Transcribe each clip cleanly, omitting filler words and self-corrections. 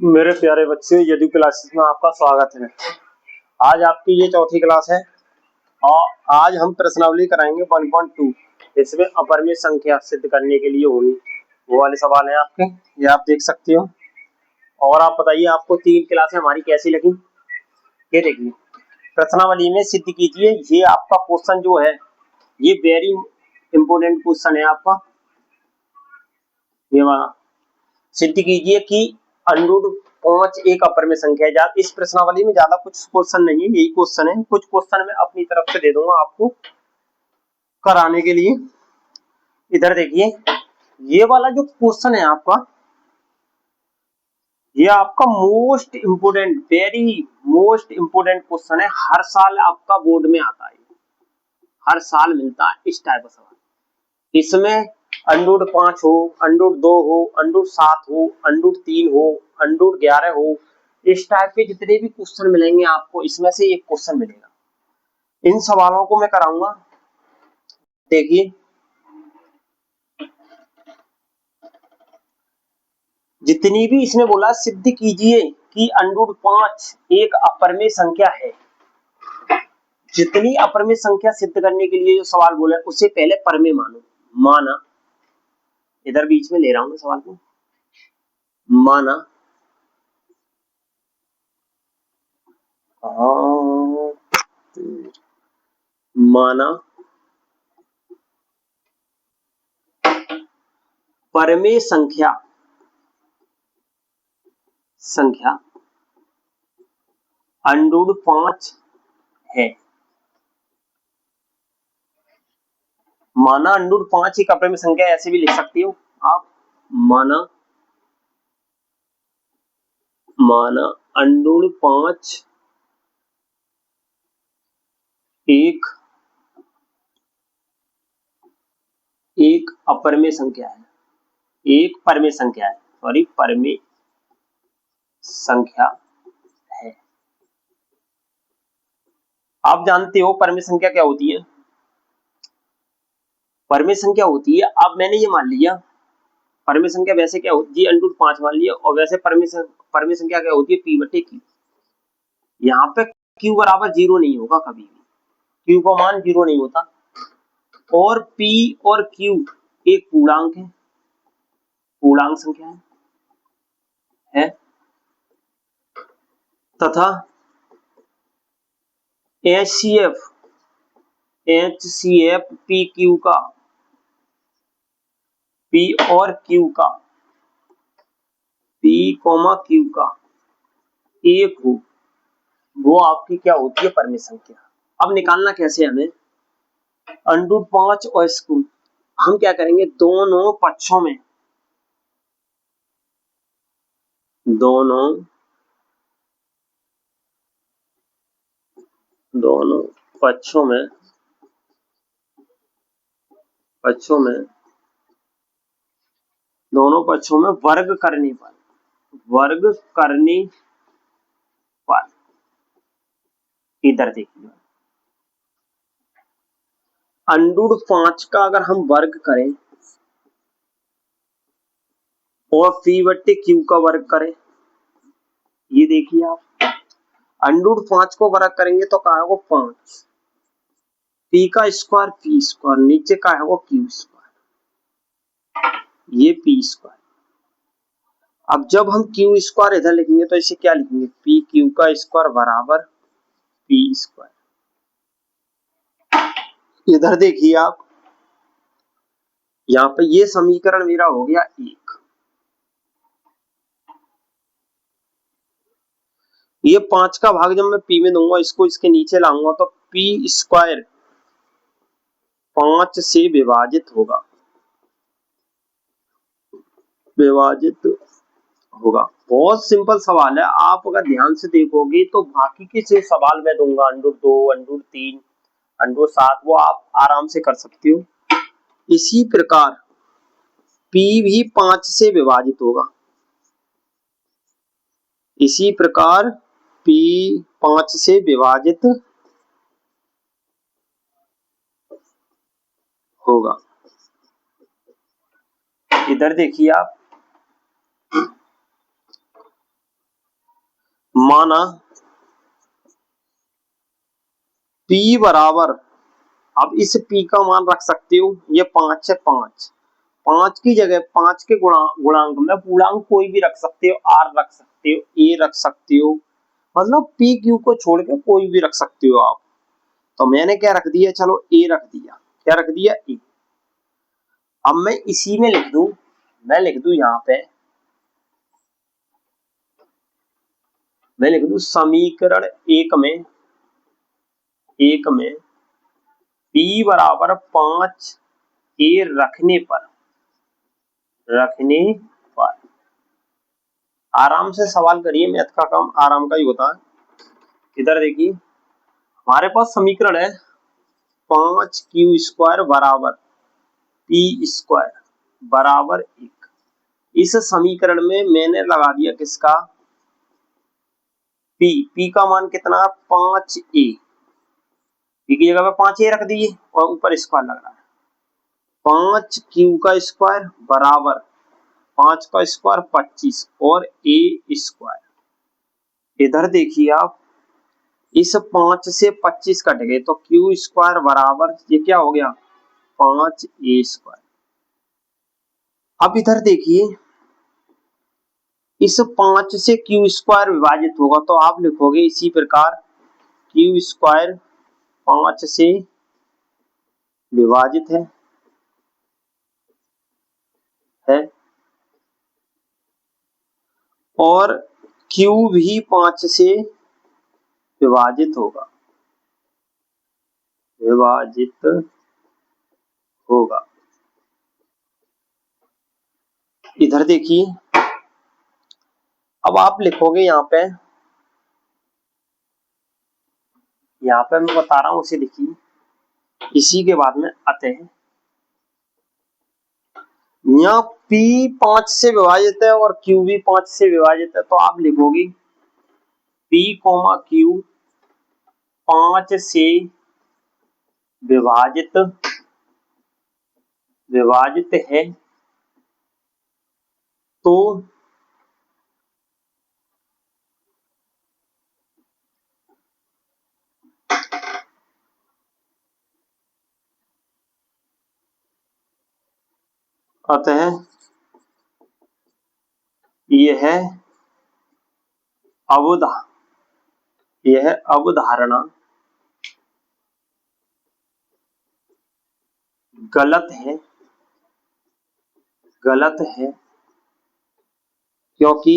मेरे प्यारे बच्चों, यदु क्लासेस में आपका स्वागत है। आज आपकी ये चौथी क्लास है और आज हम प्रश्नावली कराएंगे 1.2। इसमें अपरिमेय संख्या सिद्ध करने के लिए होगी वो वाले सवाल हैं आपके, ये आप देख सकते हो। और आप बताइए आपको 3 क्लासें हमारी कैसी लगी। ये देखिए, प्रश्नावली में सिद्ध कीजिए, ये आपका क्वेश्चन जो है ये वेरी इंपोर्टेंट क्वेश्चन है आपका। ये वाला सिद्ध कीजिए कि √5 एक अपरिमेय संख्या है। इस प्रश्नावली में ज्यादा कुछ क्वेश्चन नहीं है, यही क्वेश्चन है। कुछ क्वेश्चन मैं अपनी तरफ से दे दूंगा आपको कराने के लिए। इधर देखिए, ये वाला जो क्वेश्चन है आपका, ये आपका most important, very most important question है। हर साल आपका बोर्ड में आता है, हर साल मिलता है इस टाइप का सवाल। इसमें √5 हो, √2 हो, √7 हो, √3 हो, √11 हो, इस टाइप के जितने भी क्वेश्चन मिलेंगे आपको, इसमें से एक क्वेश्चन मिलेगा। इन सवालों को मैं कराऊंगा। देखिए, जितनी भी इसने बोला सिद्ध कीजिए कि √5 एक अपरिमेय संख्या है, जितनी अपरिमेय संख्या सिद्ध करने के लिए जो सवाल बोला है उससे पहले परिमेय मानो। माना, इधर बीच में ले रहा हूं मैं सवाल को। माना माना परिमेय संख्या √5 है। माना √5 एक अपरिमेय संख्या, ऐसे भी लिख सकती हो आप। माना √5 एक अपरिमेय संख्या है, एक परिमेय संख्या है, सॉरी परिमेय संख्या है। आप जानते हो परिमेय संख्या क्या होती है। परिमेय संख्या होती है, अब मैंने ये मान लिया परिमेय संख्या वैसे क्या होती है, √5 मान लिया, और वैसे परिमेय संख्या क्या होती है, p/q। यहाँ पे q बराबर 0 नहीं होगा कभी भी, q का मान 0 नहीं होता। और p और q एक पूर्णांक है, पूर्णांक संख्या है तथा HCF PQ का, P और Q का, P, Q का एक हो, वो आपकी क्या होती है, परिमेय संख्या। अब निकालना कैसे हमें √5 और इसको हम क्या करेंगे, दोनों पक्षों में दोनों पक्षों में वर्ग करने पर इधर देखिए, √5 का अगर हम वर्ग करें और p/q का वर्ग करें, ये देखिए आप, √5 को वर्ग करेंगे तो क्या होगा 5, p का स्क्वायर p², नीचे का है वो q², ये p²। अब जब हम q² इधर लिखेंगे तो इसे क्या लिखेंगे, pq का स्क्वायर बराबर p²। इधर देखिए आप, यहाँ पे ये समीकरण मेरा हो गया 1। ये 5 का भाग जब मैं p में दूंगा, इसको इसके नीचे लाऊंगा तो p² 5 से विभाजित होगा, बहुत सिंपल सवाल है। आप अगर ध्यान से देखोगे तो बाकी के जो सवाल मैं दूंगा √2, √3, √7, वो आप आराम से कर सकते हो। इसी प्रकार p भी 5 से विभाजित होगा, इसी प्रकार p 5 से विभाजित होगा। इधर देखिए आप, माना p बराबर, अब इस p का मान रख सकते हो, ये 5 है, 5 की जगह 5 के गुणांक में पूर्णांक कोई भी रख सकते हो, r रख सकते हो, a रख सकते हो, मतलब p q को छोड़ के कोई भी रख सकते हो आप। तो मैंने क्या रख दिया, चलो a रख दिया, क्या रख दिया, a। अब मैं इसी में लिख दूं, मैं लिख दूं यहाँ पे, मैं लिख दूं समीकरण एक में p बराबर 5 a रखने पर आराम से सवाल करिए, मैथ का काम आराम का ही होता है। इधर देखिए, हमारे पास समीकरण है 5q² बराबर p² बराबर 1। इस समीकरण में मैंने लगा दिया किसका, p का मान कितना, 5a, p की जगह पे 5a रख दिए और ऊपर स्क्वायर लग रहा है, 5q² बराबर 5 का स्क्वायर 25 और a²। इधर देखिए आप, इस 5 से 25 कट गए तो q² बराबर ये क्या हो गया, 5a²। अब इधर देखिए, इस 5 से q² विभाजित होगा तो आप लिखोगे इसी प्रकार, q² 5 से विभाजित है और q भी 5 से विभाजित होगा। इधर देखिए, अब आप लिखोगे यहाँ पे मैं बता रहा हूं, उसे लिखिए, इसी के बाद में आते हैं। यहाँ p 5 से विभाजित है और q भी 5 से विभाजित है, तो आप लिखोगे p, q 5 से विभाजित है, तो अतः यह अवधारणा गलत है क्योंकि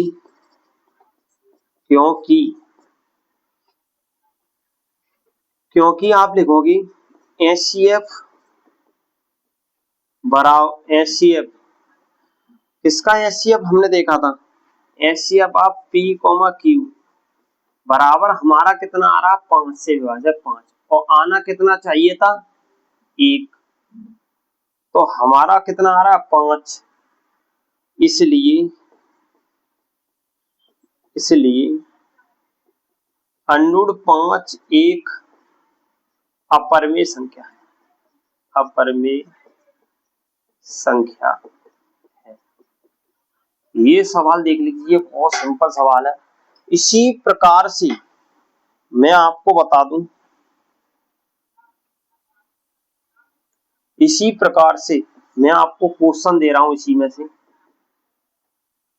आप लिखोगे HCF बराबर, HCF किसका, HCF हमने देखा था, HCF आप p, q बराबर हमारा कितना आ रहा, 5 से विभाजित 5, और आना कितना चाहिए था, 1, तो हमारा कितना आ रहा, 5। इसलिए √5 एक अपरिमेय संख्या है। ये सवाल देख लीजिए, बहुत सिंपल सवाल है। इसी प्रकार से मैं आपको बता दूं, इसी प्रकार से मैं आपको क्वेश्चन दे रहा हूं, इसी में से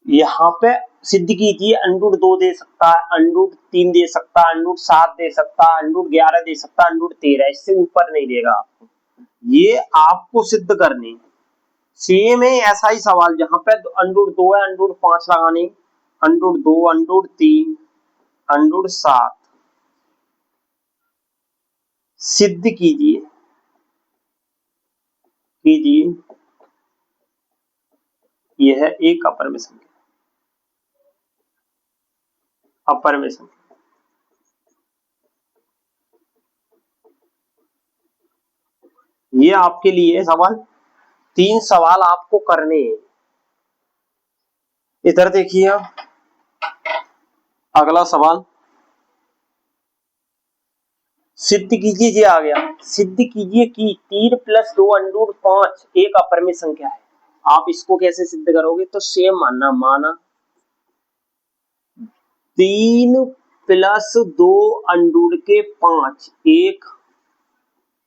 यहाँ पे सिद्ध कीजिए, √2 दे सकता है, √3 दे सकता है, √7 दे सकता है, √11 दे सकता है, √13, इससे ऊपर नहीं देगा आपको, ये आपको सिद्ध करने। सेम है ऐसा ही सवाल, जहां पे √2 है, √5 लगाने, √2, √3, √7 सिद्ध कीजिए यह एक अपरिमेय संख्या, ये आपके लिए सवाल, 3 सवाल आपको करने हैं। इधर देखिए, अगला सवाल, सिद्ध कीजिए, ये आ गया, सिद्ध कीजिए कि 3 + 2 √5 एक अपरिमेय संख्या है। आप इसको कैसे सिद्ध करोगे, तो सेम माना 3 + 2 अंडूड के 5 एक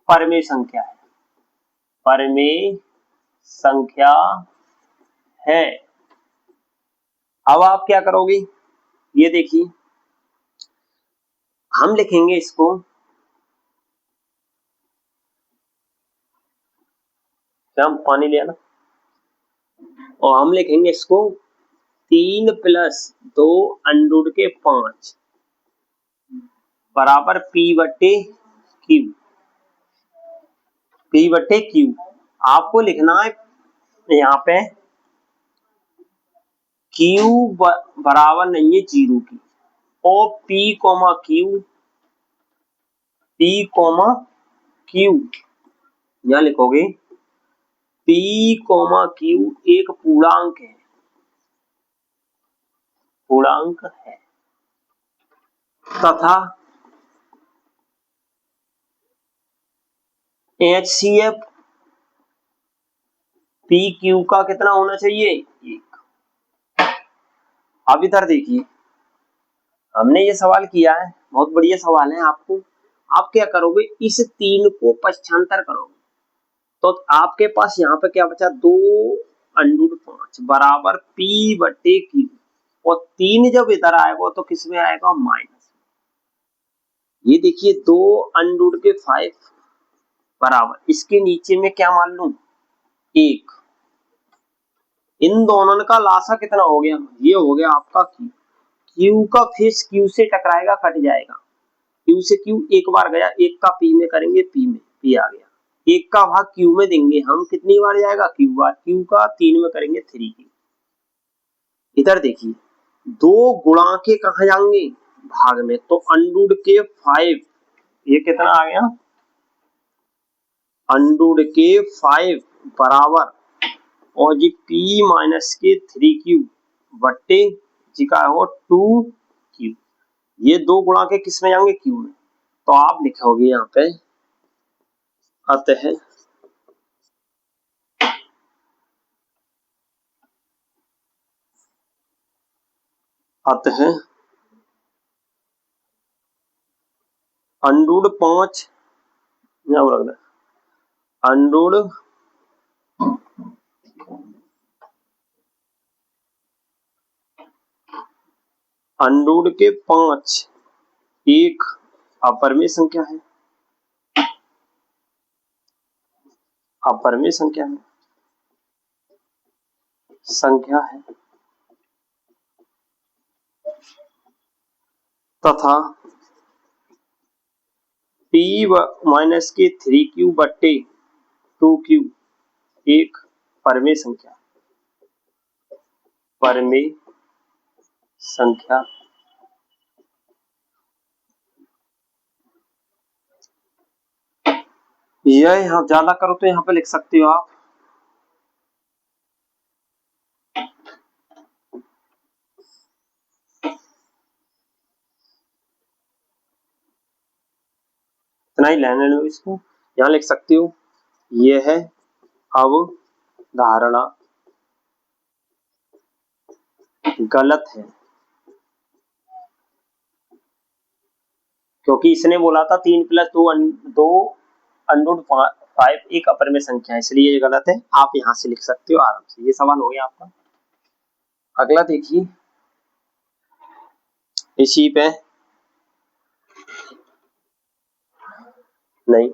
परमेय संख्या है, परमेय संख्या है। अब आप क्या करोगे, ये देखिए हम लिखेंगे इसको, क्या हम पानी लिया ना, और हम लिखेंगे इसको 3 + 2 अंडूड के 5 बराबर P/Q। P/Q आपको लिखना है यहाँ पे Q बराबर नहीं है 0 की, और P, यहाँ लिखोगे P, एक पूर्णांक है, तथा HCF PQ का कितना होना चाहिए, 1। अब इधर देखिए हमने ये सवाल किया है, बहुत बढ़िया सवाल है। आप क्या करोगे, इस 3 को पक्षांतर करोगे तो आपके पास यहाँ पे क्या बचा, 2 अंडूड 5 बराबर P/Q, और 3 जब इधर आएगा तो किस में आएगा, माइनस। ये देखिए 2 अंडूड के 5 बराबर, इसके नीचे में क्या मान लूं, 1। इन दोनों का लासा कितना हो गया, ये हो गया आपका Q। Q का फेस Q से टकराएगा, कट जाएगा, Q से Q एक बार गया, एक का P में करेंगे, P में P आ गया, एक का भाग Q में देंगे हम, कितनी बार जाएगा, Q बार, Q का 3 में करेंगे 3 की। इधर देखिए 2 गुणा के कहा जाएंगे, भाग में, तो अंडूड के 5, ये कितना आ गया, अंडूड के 5 बराबर, और जी P - 3Q बट्टे जी का हो 2Q। ये 2 गुणा के किस में जाएंगे, Q में, तो आप लिखोगे यहाँ पे अतः अंडूड 5 यहाँ रख दे, अंडूड के 5 एक अपरिमेय संख्या है, संख्या है, तथा P - 3Q बट्टे 2Q एक परमेय संख्या यह यहाँ ज्यादा करो तो यहाँ पे लिख सकते हो आप, इतना ही लेने लो इसको, यहाँ लिख सकते हो यह है अवधारणा गलत है, क्योंकि इसने बोला था 3 + 2 अंडूड 5 एक अपरिमेय संख्या है, इसलिए ये गलत है। आप यहाँ से लिख सकते हो आराम से। ये सवाल हो गया आपका। अगला देखिए, इसी पे नहीं,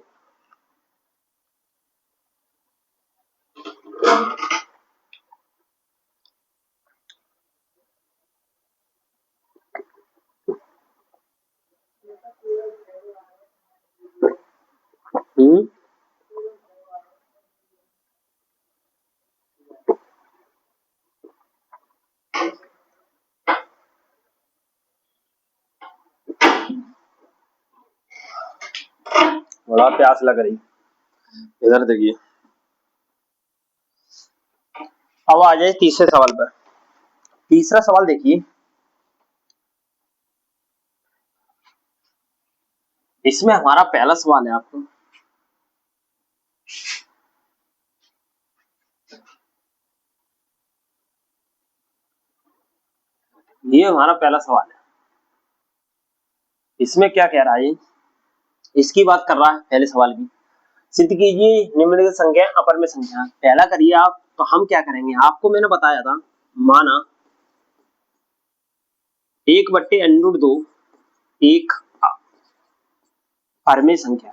बड़ा प्यास लग रही। इधर देखिए, अब आ जाए तीसरे सवाल पर। तीसरा सवाल देखिए, इसमें हमारा पहला सवाल है आपको, ये हमारा पहला सवाल है। इसमें क्या कह रहा है, इसकी बात कर रहा है पहले सवाल की। सिद्ध कीजिए निम्नलिखित संख्या अपर में संख्या। पहला करिए आप, तो हम क्या करेंगे, आपको मैंने बताया था, माना 1/√2 एक अपर में संख्या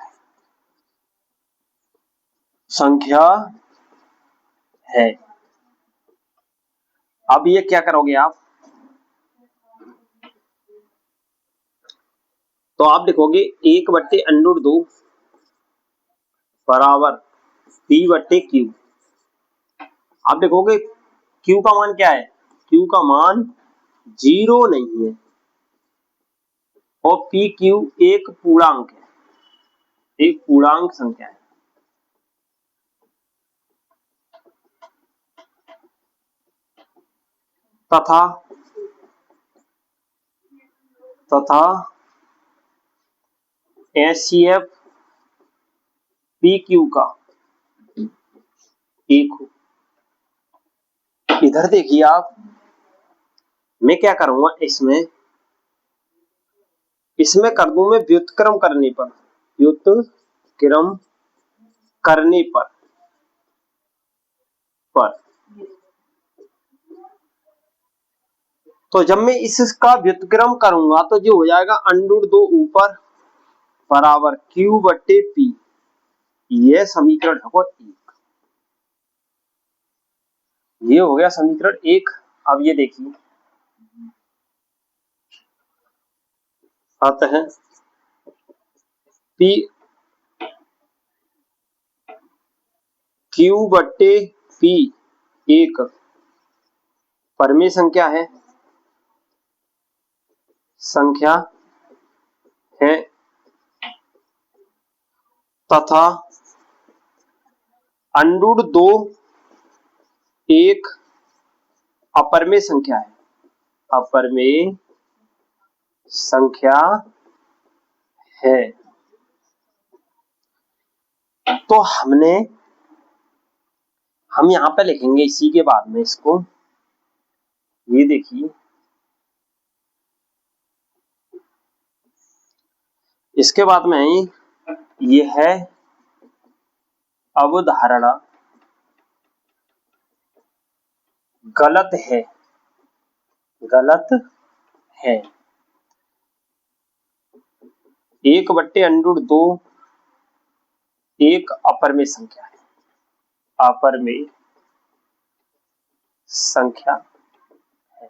है। अब ये क्या करोगे आप, तो आप लिखोगे 1/√2 बराबर P/Q। आप देखोगे Q का मान क्या है, Q का मान 0 नहीं है और PQ एक पूर्णांक है, एक पूर्णांक संख्या है। तथा HCF PQ का एक हो। इधर देखिए आप, मैं क्या करूंगा, इसमें कर दूं मैं व्युत्क्रम करने पर, व्युत्क्रम करने पर तो जब मैं इसका व्युत्क्रम करूंगा तो जो हो जाएगा √2 ऊपर बराबर Q/P। ये समीकरण है एक, ये हो गया समीकरण एक। अब ये देखिए, आता है P Q/P एक परमेय संख्या है तथा √2 एक अपरमेय संख्या है, अपरमेय संख्या है। तो हम यहां पे लिखेंगे इसी के बाद में इसको, ये देखिए इसके बाद में ये है अवधारणा गलत है, गलत है। 1/√2 एक अपरमेय संख्या है, अपरमेय संख्या है।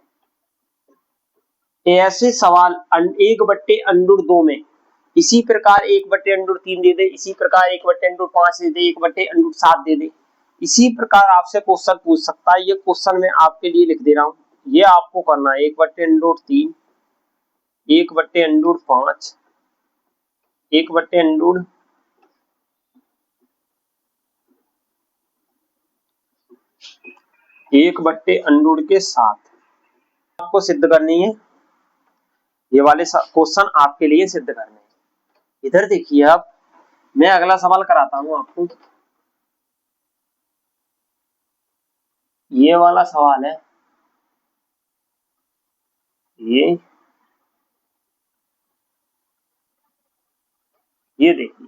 ऐसे सवाल 1/√2 में इसी प्रकार 1/√3 दे दे, इसी प्रकार 1/5 दे दे, 1/7 दे दे, इसी प्रकार आपसे क्वेश्चन पूछ सकता है। ये क्वेश्चन मैं आपके लिए लिख दे रहा हूं, ये आपको करना है 1/√3, 1/5, 1/√7 आपको सिद्ध करनी है। ये वाले क्वेश्चन आपके लिए सिद्ध करने हैं। इधर देखिए, अब मैं अगला सवाल कराता हूं आपको। ये वाला सवाल है, ये देखिए,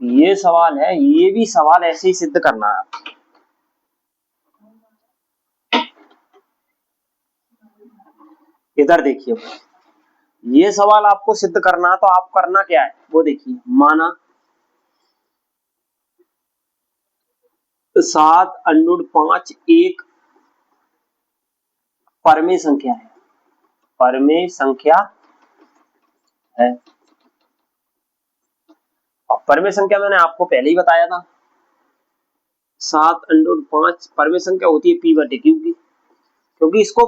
ये सवाल है, ये भी सवाल ऐसे ही सिद्ध करना है। इधर देखिए, ये सवाल आपको सिद्ध करना है, तो आप करना क्या है वो देखिए। माना 7/5 एक परमेय संख्या है, परमेय संख्या है। और परमेय संख्या मैंने आपको पहले ही बताया था, 7/5 परमेय संख्या होती है P/Q की। क्योंकि इसको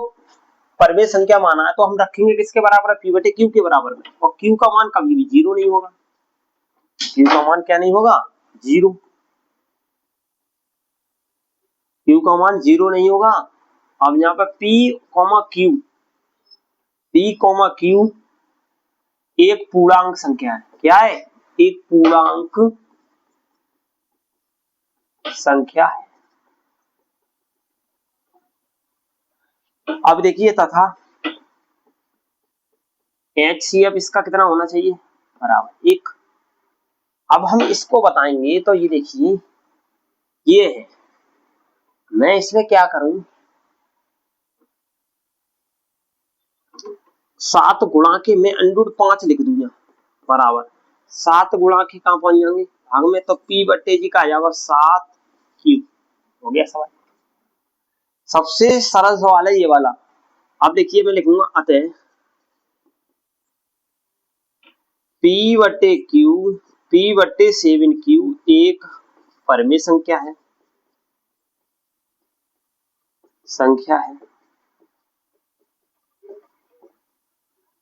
परमेय संख्या माना है तो हम रखेंगे किसके बराबर है, P/Q के बराबर में। और Q का मान कभी भी 0 नहीं होगा, Q का मान क्या नहीं होगा, 0। Q का मान 0 नहीं होगा। अब यहाँ पर P/Q एक पूर्णांक संख्या है। क्या है, एक पूर्णांक संख्या है। अब देखिए, तथा HCF इसका कितना होना चाहिए, बराबर 1। अब हम इसको बताएंगे तो ये देखिए ये है, मैं इसमें क्या करूं, 7 गुणा के मैं अंडर 5 लिख दूंगा बराबर 7 गुणा के कहां पहुंच जाएंगे भाग में, तो P बट्टे जी का आ जाएगा 7 क्यूब। हो गया सवाल, सबसे सरल सवाल है ये वाला। अब देखिए मैं लिखूंगा अतः P बट्टे क्यू, P बट्टे 7 क्यू एक परमेय संख्या है,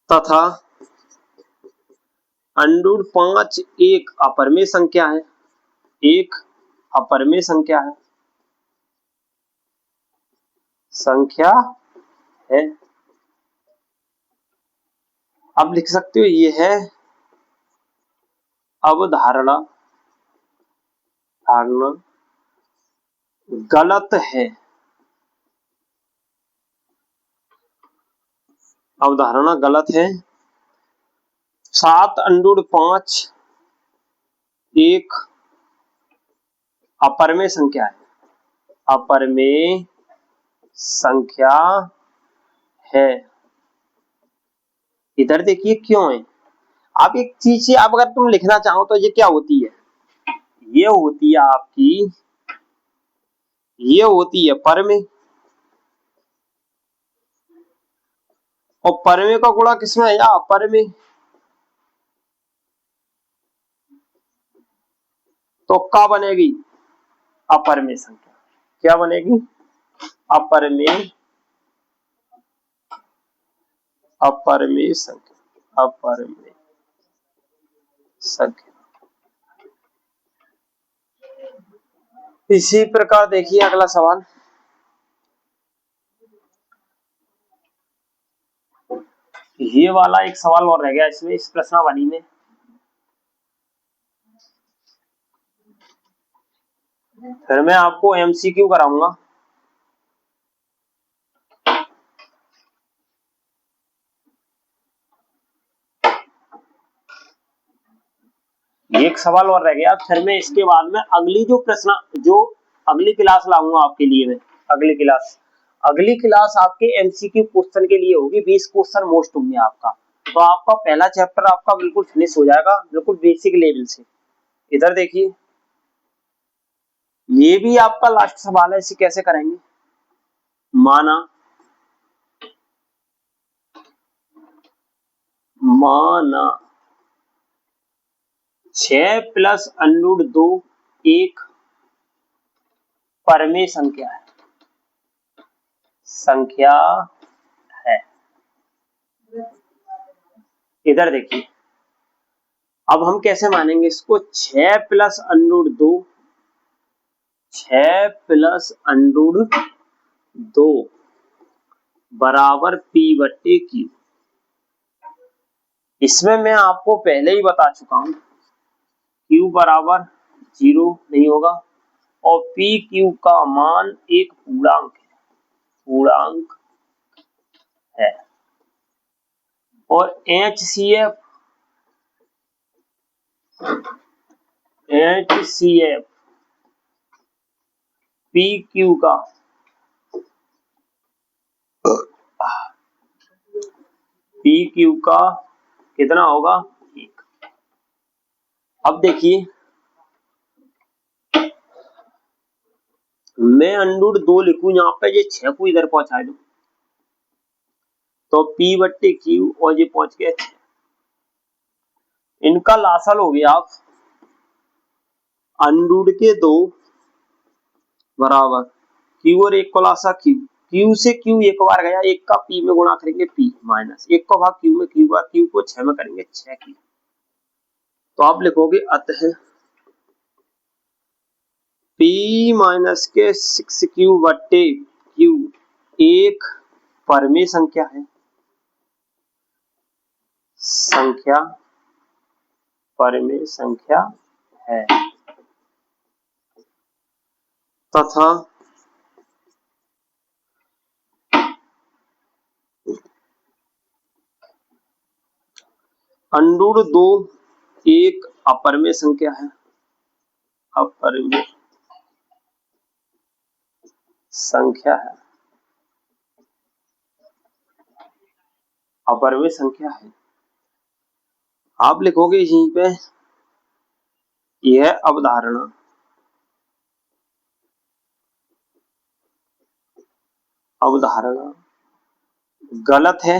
तथा अंडर 5 एक अपरमेय संख्या है, एक अपरमेय संख्या है। अब लिख सकते हो ये है अवधारणा, धारणा गलत है, अवधारणा गलत है। 7 अंडर 5 एक अपरमेय संख्या है, अपरमेय संख्या है। इधर देखिए क्यों है, आप एक चीज से आप अगर तुम लिखना चाहो तो ये क्या होती है, ये होती है आपकी, ये होती है परमेय, और परमेय का गुणा किसमें है, या अपरमेय, तो क्या बनेगी, अपरमेय संख्या। क्या बनेगी, अपरमेय, अपरमेय संख्या, अपरमेय संख्या। इसी प्रकार देखिए अगला सवाल, ये वाला एक सवाल और रह गया इसमें, इस प्रश्नावली में। फिर मैं आपको MCQ कराऊंगा। एक सवाल और रह गया, फिर मैं इसके बाद में अगली जो अगली क्लास लाऊंगा आपके लिए, मैं अगली क्लास आपके MCQ क्वेश्चन के लिए होगी। 20 क्वेश्चन मोस्ट होंगे आपका, तो आपका पहला चैप्टर आपका बिल्कुल फिनिश हो जाएगा, बिल्कुल बेसिक लेवल से। इधर देखिए ये भी आपका लास्ट सवाल है, इसे कैसे करेंगे, माना 6 प्लस अंडर 2 एक परमेय संख्या है। इधर देखिए अब हम कैसे मानेंगे इसको, 6 प्लस अंडर 2, 6 प्लस अंडर 2 बराबर P बट्टे Q। इसमें मैं आपको पहले ही बता चुका हूं Q बराबर 0 नहीं होगा, और PQ का मान एक पूर्णांक है, और HCF PQ का कितना होगा, 1। अब देखिए मैं अंडर 2 लिखूं यहाँ पे, ये 6 को इधर पहुंचा दूं तो P बट्टे Q, और ये पहुंच गया 6। इनका लासल हो गया आप अंडर के 2 बराबर Q, और 1 को लासा Q से Q एक बार गया, 1 का P में गुणा करेंगे P माइनस 1 को भाग Q में, Q बार Q को 6 में करेंगे 6 Q। तो आप लिखोगे अतः P माइनस के 6Q बट्टे Q एक परमेय संख्या है, परमेय संख्या है, तथा अंडूड 2 एक अपरिमेय संख्या है, अपरिमेय संख्या है, अपरिमेय संख्या है। आप लिखोगे यहीं पे यह अवधारणा अवधारणा गलत है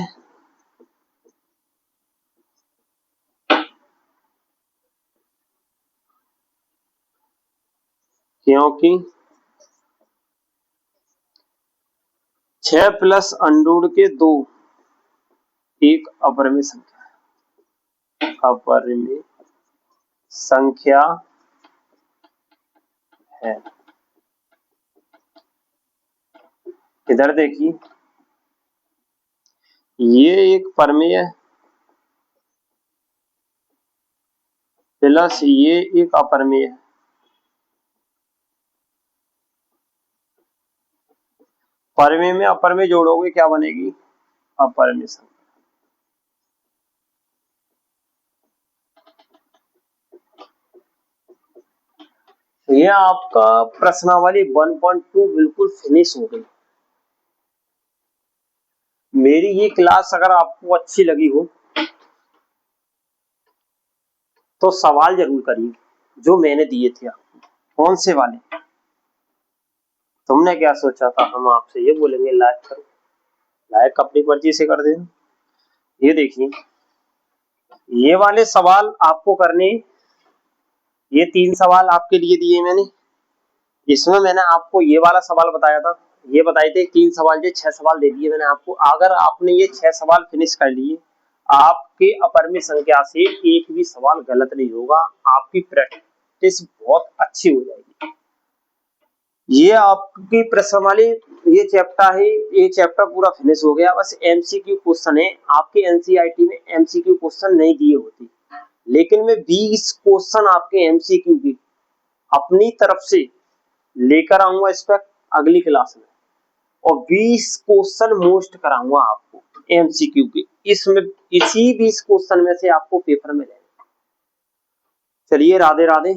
क्योंकि 6 प्लस अंडूड के 2 एक अपरिमेय संख्या है, अपरिमेय संख्या है। इधर देखिए ये एक परमेय प्लस ये एक अपरिमेय है। परमेय में अपरिमेय जोड़ोगे क्या बनेगी? अपरिमेय संख्या। ये आपका प्रश्नावली 1.2 बिल्कुल फिनिश हो गई। मेरी ये क्लास अगर आपको अच्छी लगी हो तो सवाल जरूर करिए जो मैंने दिए थे आपको। कौन से वाले? तुमने क्या सोचा था हम आपसे ये बोलेंगे लाइक करो? लाइक अपनी मर्जी से कर देना। ये देखिए ये वाले सवाल आपको करने, ये 3 सवाल आपके लिए दिए मैंने। इसमें मैंने आपको ये वाला सवाल बताया था, ये बताए थे 3 सवाल, ये 6 सवाल दे दिए मैंने आपको। अगर आपने ये 6 सवाल फिनिश कर लिए, आपके अपरिमेय संख्या से एक भी सवाल गलत नहीं होगा। आपकी प्रैक्टिस बहुत अच्छी हो जाएगी। ये आपकी प्रश्नावली ये चैप्टर है, ये चैप्टर पूरा फिनिश हो गया। बस एमसीक्यू क्वेश्चन है। आपके एनसीईआरटी में एमसीक्यू क्वेश्चन नहीं दिए होते, लेकिन मैं 20 क्वेश्चन आपके एमसीक्यू की अपनी तरफ से लेकर आऊंगा इस पर अगली क्लास में, और 20 क्वेश्चन मोस्ट कराऊंगा आपको एमसीक्यू के। इसमें इसी 20 क्वेश्चन में से आपको पेपर में लेना। चलिए राधे राधे।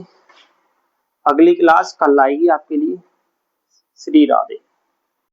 अगली क्लास कल आएगी आपके लिए। श्री राधे।